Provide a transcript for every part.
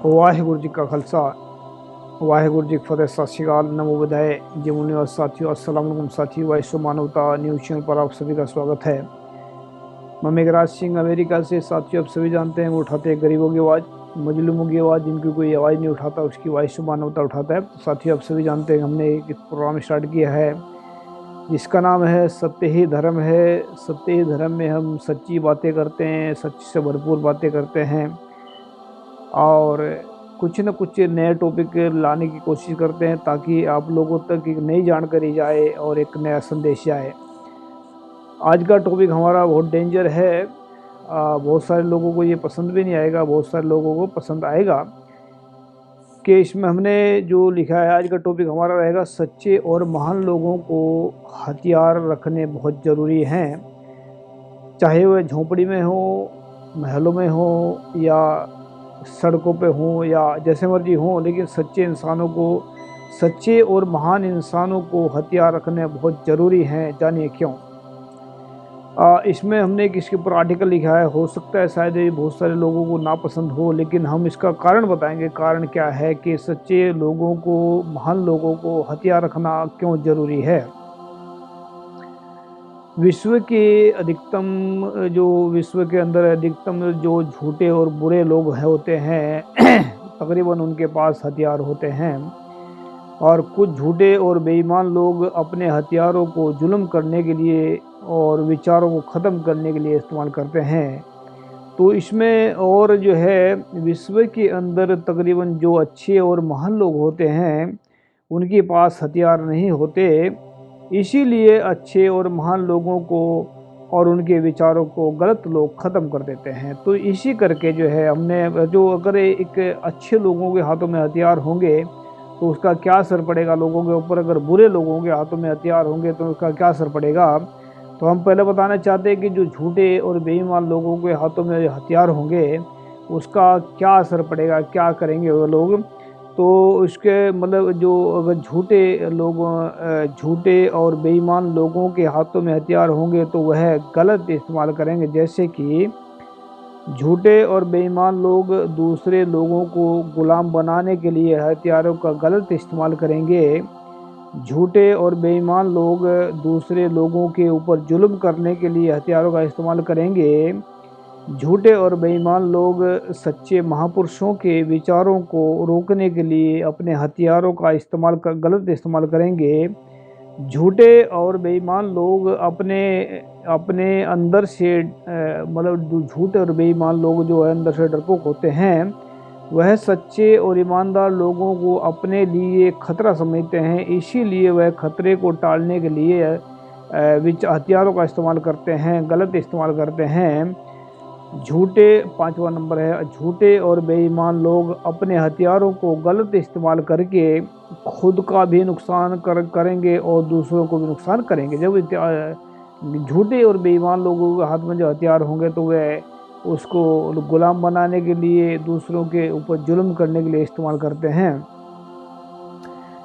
ਵਾਹਿਗੁਰੂ ਜੀ ਕਾ ਖਾਲਸਾ ਵਾਹਿਗुरु जी की फतेह। सत श्रीकाल, नमो बुद्धाय। जय मुनि और साथियों, अस्सलाम वालेकुम साथियों। वैश्व मानवता न्यूज चैनल पर आप सभी का स्वागत है। मैं मेघराज सिंह अमेरिका से। साथियों, आप सभी जानते हैं वो उठाते हैं गरीबों की आवाज़, मजलूमों की आवाज़, जिनकी कोई आवाज़ नहीं उठाता उसकी वैश्व मानवता उठाता है। तो साथियों, आप सभी जानते हैं हमने एक प्रोग्राम स्टार्ट किया है जिसका नाम है सत्य ही धर्म है। सत्य ही धर्म में हम सच्ची बातें करते हैं, सच्ची से भरपूर बातें करते हैं और कुछ न कुछ नए टॉपिक लाने की कोशिश करते हैं ताकि आप लोगों तक एक नई जानकारी जाए और एक नया संदेश जाए। आज का टॉपिक हमारा बहुत डेंजर है। बहुत सारे लोगों को ये पसंद भी नहीं आएगा, बहुत सारे लोगों को पसंद आएगा। कि इसमें हमने जो लिखा है, आज का टॉपिक हमारा रहेगा सच्चे और महान लोगों को हथियार रखने बहुत ज़रूरी हैं। चाहे वह झोंपड़ी में हो, महलों में हो या सड़कों पे हों या जैसे मर्जी हों, लेकिन सच्चे और महान इंसानों को हथियार रखने बहुत ज़रूरी हैं। जानिए क्यों। इसमें हमने इसके ऊपर आर्टिकल लिखा है। हो सकता है शायद ये बहुत सारे लोगों को नापसंद हो, लेकिन हम इसका कारण बताएंगे। कारण क्या है कि सच्चे लोगों को, महान लोगों को हथियार रखना क्यों ज़रूरी है। विश्व के अंदर अधिकतम जो झूठे और बुरे लोग होते हैं तकरीबन उनके पास हथियार होते हैं। और कुछ झूठे और बेईमान लोग अपने हथियारों को जुल्म करने के लिए और विचारों को ख़त्म करने के लिए इस्तेमाल करते हैं। तो इसमें और जो है, विश्व के अंदर तकरीबन जो अच्छे और महान लोग होते हैं उनके पास हथियार नहीं होते। इसीलिए अच्छे और महान लोगों को और उनके विचारों को गलत लोग ख़त्म कर देते हैं। तो इसी करके जो है हमने जो, अगर एक अच्छे लोगों के हाथों में हथियार होंगे तो उसका क्या असर पड़ेगा लोगों के ऊपर, अगर बुरे लोगों के हाथों में हथियार होंगे तो उसका क्या असर पड़ेगा। तो हम पहले बताना चाहते हैं कि जो झूठे और बेईमान लोगों के हाथों में हथियार होंगे उसका क्या असर पड़ेगा, क्या करेंगे वो लोग। तो उसके मतलब जो अगर झूठे और बेईमान लोगों के हाथों में हथियार होंगे तो वह गलत इस्तेमाल करेंगे। जैसे कि झूठे और बेईमान लोग दूसरे लोगों को गुलाम बनाने के लिए हथियारों का गलत इस्तेमाल करेंगे। झूठे और बेईमान लोग दूसरे लोगों के ऊपर जुल्म करने के लिए हथियारों का इस्तेमाल करेंगे। झूठे और बेईमान लोग सच्चे महापुरुषों के विचारों को रोकने के लिए अपने हथियारों का गलत इस्तेमाल करेंगे। झूठे और बेईमान लोग अपने अंदर से मतलब झूठे और बेईमान लोग जो है अंदर से डरपोक होते हैं, वह सच्चे और ईमानदार लोगों को अपने लिए खतरा समझते हैं। इसीलिए वह खतरे को टालने के लिए हथियारों का इस्तेमाल करते हैं, गलत इस्तेमाल करते हैं। पांचवा नंबर है, झूठे और बेईमान लोग अपने हथियारों को गलत इस्तेमाल करके खुद का भी नुकसान करेंगे और दूसरों को भी नुकसान करेंगे। जब झूठे और बेईमान लोगों के हाथ में जो हथियार होंगे तो वह उसको गुलाम बनाने के लिए, दूसरों के ऊपर जुल्म करने के लिए इस्तेमाल करते हैं।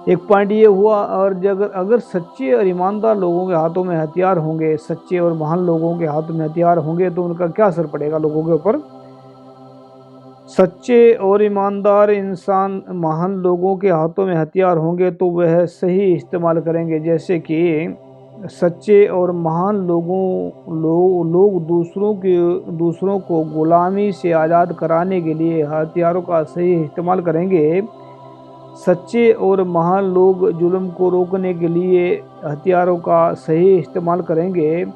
एक पॉइंट ये हुआ। और अगर सच्चे और ईमानदार लोगों के हाथों में हथियार होंगे, सच्चे और महान लोगों के हाथों में हथियार होंगे तो उनका क्या असर पड़ेगा लोगों के ऊपर। सच्चे और ईमानदार इंसान महान लोगों के हाथों में हथियार होंगे तो वह सही इस्तेमाल करेंगे। जैसे कि सच्चे और महान लोग दूसरों को गुलामी से आज़ाद कराने के लिए हथियारों का सही इस्तेमाल करेंगे। सच्चे और महान लोग जुल्म को रोकने के लिए हथियारों का सही इस्तेमाल करेंगे।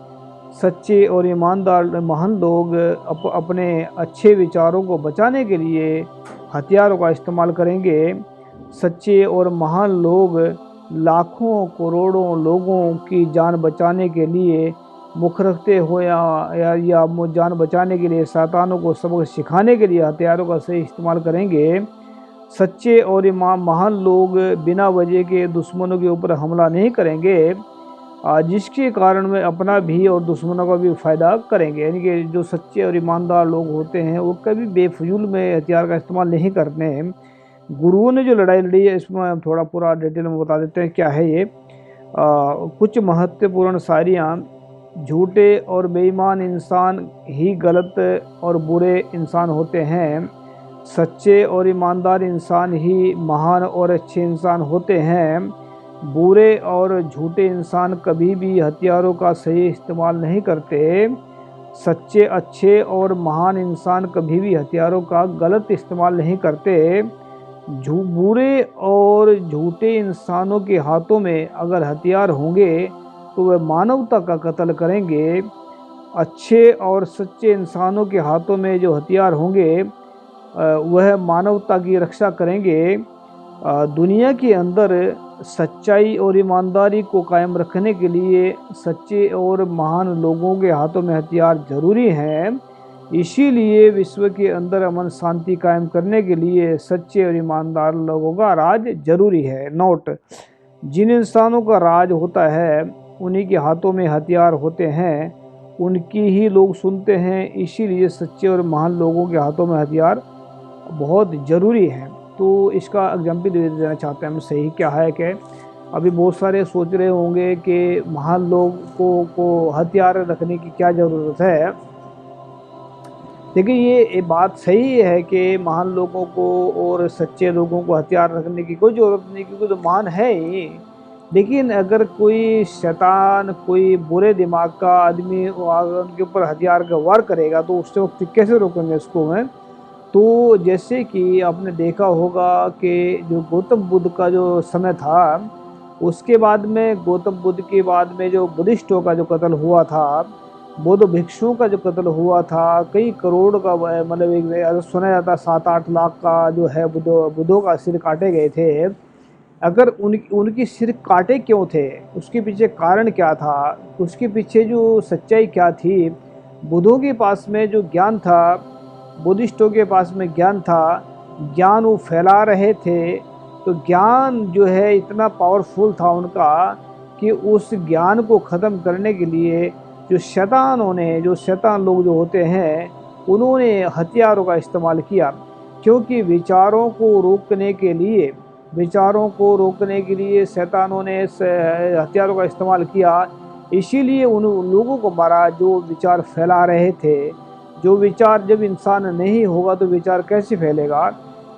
सच्चे और ईमानदार महान लोग अपने अच्छे विचारों को बचाने के लिए हथियारों का इस्तेमाल करेंगे। सच्चे और महान लोग लाखों करोड़ों लोगों की जान बचाने के लिए मुख रखते हो या जान बचाने के लिए शैतानों को सबक सिखाने के लिए हथियारों का सही इस्तेमाल करेंगे। सच्चे और महान लोग बिना वजह के दुश्मनों के ऊपर हमला नहीं करेंगे, जिसके कारण में अपना भी और दुश्मनों का भी फ़ायदा करेंगे। यानी कि जो सच्चे और ईमानदार लोग होते हैं वो कभी बेफजूल में हथियार का इस्तेमाल नहीं करते हैं। गुरुओं ने जो लड़ाई लड़ी है, इसमें हम थोड़ा पूरा डिटेल में बता देते हैं क्या है ये। कुछ महत्वपूर्ण शायरियाँ। झूठे और बेईमान इंसान ही गलत और बुरे इंसान होते हैं। सच्चे और ईमानदार इंसान ही महान और अच्छे इंसान होते हैं। बुरे और झूठे इंसान कभी भी हथियारों का सही इस्तेमाल नहीं करते। सच्चे, अच्छे और महान इंसान कभी भी हथियारों का गलत इस्तेमाल नहीं करते। बुरे और झूठे इंसानों के हाथों में अगर हथियार होंगे तो वह मानवता का कत्ल करेंगे। अच्छे और सच्चे इंसानों के हाथों में जो हथियार होंगे वह मानवता की रक्षा करेंगे। दुनिया के अंदर सच्चाई और ईमानदारी को कायम रखने के लिए सच्चे और महान लोगों के हाथों में हथियार जरूरी हैं। इसीलिए विश्व के अंदर अमन शांति कायम करने के लिए सच्चे और ईमानदार लोगों का राज जरूरी है। नोट: जिन इंसानों का राज होता है उन्हीं के हाथों में हथियार होते हैं, उनकी ही लोग सुनते हैं। इसीलिए सच्चे और महान लोगों के हाथों में हथियार बहुत ज़रूरी है। तो इसका एग्जाम्पल दे देना चाहते हैं हम, सही क्या है कि अभी बहुत सारे सोच रहे होंगे कि महान लोगों को हथियार रखने की क्या ज़रूरत है। देखिए, ये बात सही है कि महान लोगों को और सच्चे लोगों को हथियार रखने की कोई ज़रूरत नहीं, क्योंकि तो महान है ही। लेकिन अगर कोई शैतान, कोई बुरे दिमाग का आदमी उनके ऊपर हथियार का वार करेगा तो उससे वक्त कैसे रोकेंगे उसको मैं। तो जैसे कि आपने देखा होगा कि जो गौतम बुद्ध का जो समय था, उसके बाद में गौतम बुद्ध के बाद में जो बुद्धिस्टों का जो कत्ल हुआ था, बौद्ध भिक्षुओं का जो कत्ल हुआ था, कई करोड़ का मतलब एक सुना जाता 7-8 लाख का जो है बुद्धों का सिर काटे गए थे। अगर उनकी सिर काटे क्यों थे, उसके पीछे कारण क्या था, उसके पीछे जो सच्चाई क्या थी। बुद्धों के पास में जो ज्ञान था, बुद्धिस्टों के पास में ज्ञान था, ज्ञान वो फैला रहे थे। तो ज्ञान जो है इतना पावरफुल था उनका कि उस ज्ञान को ख़त्म करने के लिए जो शैतान लोग जो होते हैं, उन्होंने हथियारों का इस्तेमाल किया। क्योंकि विचारों को रोकने के लिए शैतानों ने हथियारों का इस्तेमाल किया। इसीलिए उन लोगों को मारा जो विचार फैला रहे थे। जो विचार, जब इंसान नहीं होगा तो विचार कैसे फैलेगा।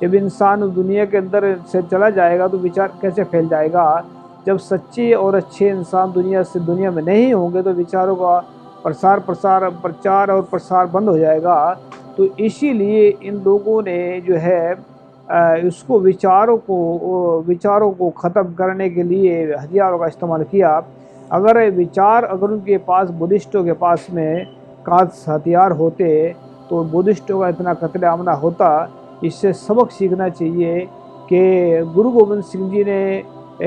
जब इंसान दुनिया के अंदर से चला जाएगा तो विचार कैसे फैल जाएगा। जब सच्चे और अच्छे इंसान दुनिया में नहीं होंगे तो विचारों का प्रचार और प्रसार बंद हो जाएगा। तो इसीलिए इन लोगों ने जो है इसको विचारों को ख़त्म करने के लिए हथियारों का इस्तेमाल किया। अगर उनके पास, बुद्धिस्टों के पास में खास हथियार होते तो बुद्धिस्टों का इतना कत्लेआम ना होता। इससे सबक सीखना चाहिए कि गुरु गोविंद सिंह जी ने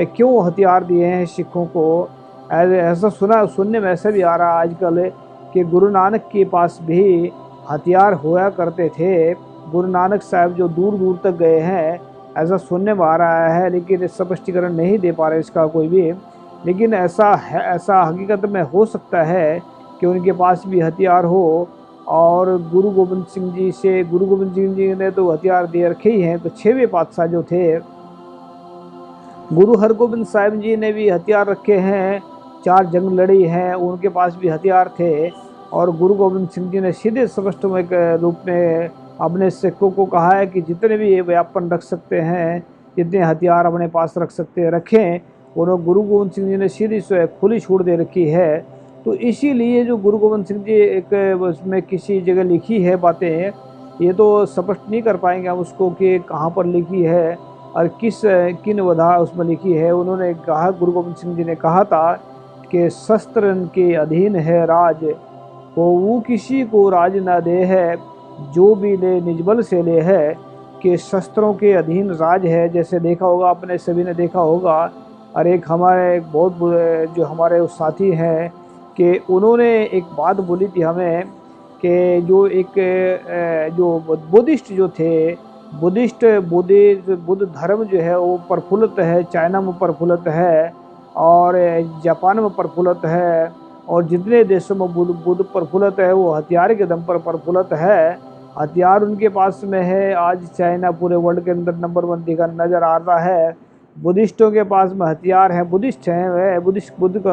क्यों हथियार दिए हैं सिखों को। ऐसा सुनने में ऐसा भी आ रहा है आजकल कि गुरु नानक के पास भी हथियार होया करते थे। गुरु नानक साहब जो दूर दूर तक गए हैं, ऐसा सुनने में आ रहा है, लेकिन स्पष्टीकरण नहीं दे पा रहे इसका कोई भी। लेकिन ऐसा हकीकत में हो सकता है कि उनके पास भी हथियार हो। और गुरु गोविंद सिंह जी ने तो हथियार दे रखे ही हैं। तो 6वें पातशाह जो थे, गुरु हरगोबिंद साहिब जी ने भी हथियार रखे हैं, 4 जंग लड़ी हैं, उनके पास भी हथियार थे। और गुरु गोविंद सिंह जी ने सीधे स्पष्ट रूप में अपने सिखों को कहा है कि जितने भी ये व्यापन रख सकते हैं, जितने हथियार अपने पास रख सकते हैं रखें। और गुरु गोविंद सिंह जी ने सीधी खुली छूट दे रखी है। तो इसीलिए जो गुरु गोविंद सिंह जी एक उसमें किसी जगह लिखी है बातें, ये तो स्पष्ट नहीं कर पाएंगे हम उसको कि कहाँ पर लिखी है और किन वधा उसमें लिखी है। उन्होंने कहा, गुरु गोविंद सिंह जी ने कहा था कि शस्त्र के अधीन है राज, वो किसी को राज न दे है, जो भी ले निजबल से ले है। कि शस्त्रों के अधीन राज है। जैसे देखा होगा, अपने सभी ने देखा होगा। और एक बहुत जो हमारे साथी हैं कि उन्होंने एक बात बोली थी हमें कि जो बुद्धिस्ट जो थे, बुद्ध धर्म जो है वो प्रफुल्लित है, चाइना में प्रफुल्लित है और जापान में प्रफुल्लित है। और जितने देशों में बुद्ध प्रफुल्लित है वो हथियार के दम पर प्रफुल्लित है। हथियार उनके पास में है। आज चाइना पूरे वर्ल्ड के अंदर नंबर 1 दिखा नज़र आ रहा है। बुद्धिस्टों के पास में हथियार हैं, बुद्धिस्ट हैं,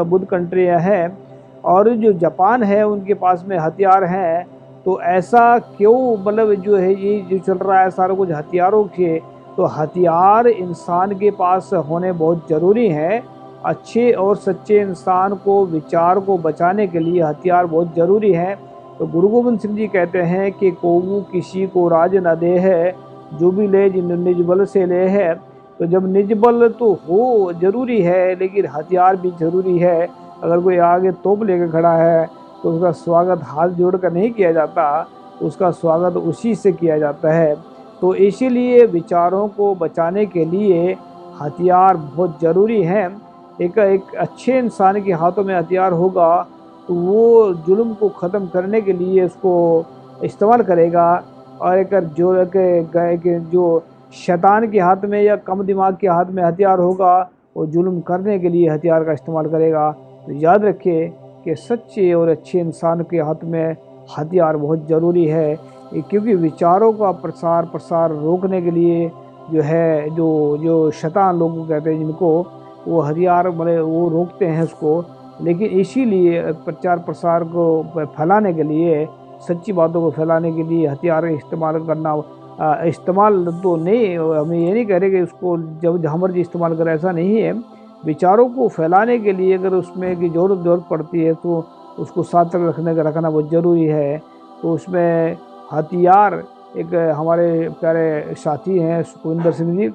बुद्ध कंट्री है। और जो जापान है उनके पास में हथियार हैं। तो ऐसा क्यों, मतलब जो है ये जो चल रहा है सारा कुछ हथियारों के, तो हथियार इंसान के पास होने बहुत ज़रूरी है। अच्छे और सच्चे इंसान को, विचार को बचाने के लिए हथियार बहुत ज़रूरी है। तो गुरु गोविंद सिंह जी कहते हैं कि कोऊ किसी को राज न दे है, जो भी ले जिन निज बल से ले है। तो जब निज बल तो हो ज़रूरी है, लेकिन हथियार भी ज़रूरी है। अगर कोई आगे तोप लेकर खड़ा है तो उसका स्वागत हाथ जोड़कर नहीं किया जाता, उसका स्वागत उसी से किया जाता है। तो इसीलिए विचारों को बचाने के लिए हथियार बहुत ज़रूरी हैं। एक अच्छे इंसान के हाथों में हथियार होगा तो वो जुल्म को ख़त्म करने के लिए उसको इस्तेमाल करेगा, और जो शैतान के हाथ में या कम दिमाग के हाथ में हथियार होगा, वो जुल्म करने के लिए हथियार का इस्तेमाल करेगा। तो याद रखिए कि सच्चे और अच्छे इंसान के हाथ में हथियार बहुत ज़रूरी है, क्योंकि विचारों का प्रसार रोकने के लिए जो है, जो जो शैतान लोग कहते हैं जिनको, वो हथियार मतलब वो रोकते हैं उसको। लेकिन इसीलिए प्रचार प्रसार को फैलाने के लिए, सच्ची बातों को फैलाने के लिए हथियार इस्तेमाल करना, इस्तेमाल तो नहीं, हमें ये नहीं कह रहे कि उसको जब जहाँ मर्जी इस्तेमाल करें, ऐसा नहीं है। विचारों को फैलाने के लिए अगर उसमें की ज़रूरत पड़ती है तो उसको साथ रखना बहुत ज़रूरी है। तो उसमें हथियार, एक हमारे प्यारे साथी हैं सुखविंदर सिंह जी,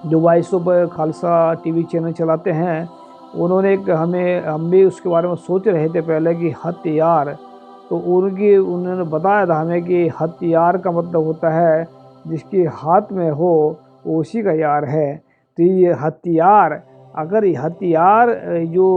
जो voice of Khalsa TV channel चलाते हैं, उन्होंने एक हम भी उसके बारे में सोच रहे थे पहले कि हथियार, तो उन्होंने बताया था हमें कि हथियार का मतलब होता है जिसके हाथ में हो वो उसी का यार है। तो ये हथियार, अगर ये हथियार जो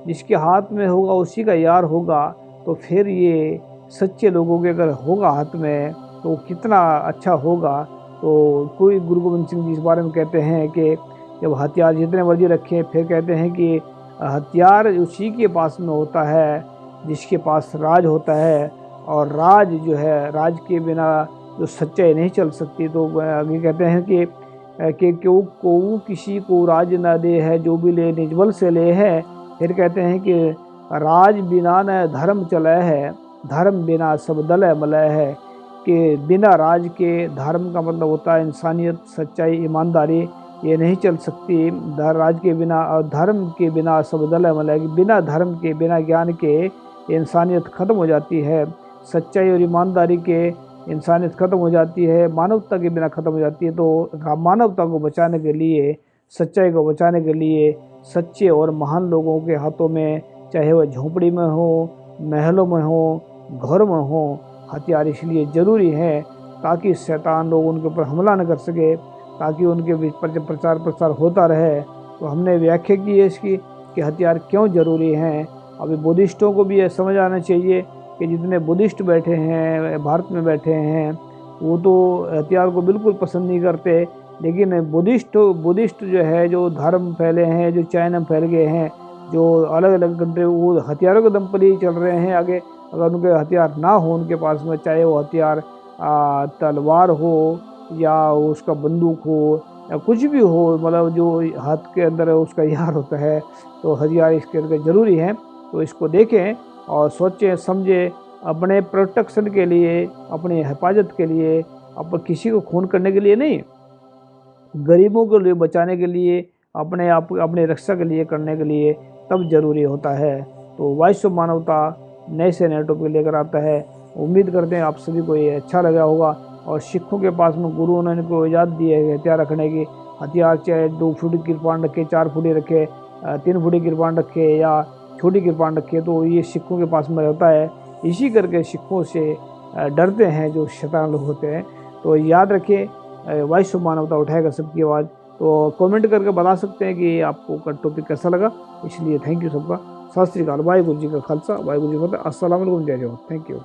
जिसके हाथ में होगा उसी का यार होगा, तो फिर ये सच्चे लोगों के अगर होगा हाथ में तो कितना अच्छा होगा। तो कोई गुरु गोविंद सिंह जी इस बारे में कहते हैं कि जब हथियार जितने मर्जी रखें, फिर कहते हैं कि हथियार उसी के पास में होता है जिसके पास राज होता है, और राज जो है, राज के बिना जो सच्चाई नहीं चल सकती। तो आगे कहते हैं कि क्यों को किसी को राज न दे है, जो भी ले निज बल से ले है। फिर कहते हैं कि राज बिना न धर्म चले है, धर्म बिना सब दल मलय है। कि बिना राज के, धर्म का मतलब होता है इंसानियत, सच्चाई, ईमानदारी, ये नहीं चल सकती राज के बिना। और धर्म के बिना सब दल मलय, बिना धर्म के, बिना ज्ञान के इंसानियत ख़त्म हो जाती है। सच्चाई और ईमानदारी के इंसानियत ख़त्म हो जाती है, मानवता के बिना ख़त्म हो जाती है। तो मानवता को बचाने के लिए, सच्चाई को बचाने के लिए सच्चे और महान लोगों के हाथों में, चाहे वह झोंपड़ी में हो, महलों में हो, घर में हो, हथियार इसलिए ज़रूरी है ताकि शैतान लोग उनके ऊपर हमला न कर सके, ताकि उनके बीच पर जब प्रचार प्रसार होता रहे। तो हमने व्याख्या की है इसकी कि हथियार क्यों ज़रूरी हैं। अभी बुद्धिस्टों को भी ये समझ आना चाहिए कि जितने बुद्धिस्ट बैठे हैं भारत में बैठे हैं, वो तो हथियार को बिल्कुल पसंद नहीं करते। लेकिन बुद्धिस्ट जो है, जो धर्म फैले हैं, जो चाइना में फैल गए हैं, जो अलग अलग कंट्री, वो हथियारों के दम पर ही चल रहे हैं आगे। अगर उनके हथियार ना हो उनके पास में, चाहे वो हथियार तलवार हो या उसका बंदूक हो या कुछ भी हो, मतलब जो हाथ के अंदर है उसका यार होता है, तो हथियार इसके अंदर ज़रूरी है। तो इसको देखें और सोचें समझें, अपने प्रोटेक्शन के लिए, अपनी हिफाजत के लिए, किसी को खून करने के लिए नहीं, गरीबों के लिए बचाने के लिए, अपने आप अपनी रक्षा के लिए करने के लिए तब ज़रूरी होता है। तो वॉइस ऑफ मानवता नए से नए टॉपिक लेकर आता है। उम्मीद करते हैं आप सभी को ये अच्छा लगा होगा। और सिखों के पास में गुरु उन्होंने को इजाज़त दी है हथियार रखने की। हथियार चाहे 2 फुट की कृपाण रखे, 4 फुटी रखे, 3 फुटी की कृपाण रखे या छोटी कृपाण रखे, तो ये सिखों के पास में रहता है। इसी करके सिखों से डरते हैं जो शैतान लोग होते हैं। तो याद रखिए, वॉइस ऑफ मानवता उठाएगा सबकी आवाज़। तो कमेंट करके बता सकते हैं कि आपको का टॉपिक कैसा लगा। इसलिए थैंक यू सबका। सत श्री अकाल। वाहिगुरू जी का खालसा, वाहिगुरू जी की फतेह। अस्सलाम वालेकुम, जय जवान। Thank you.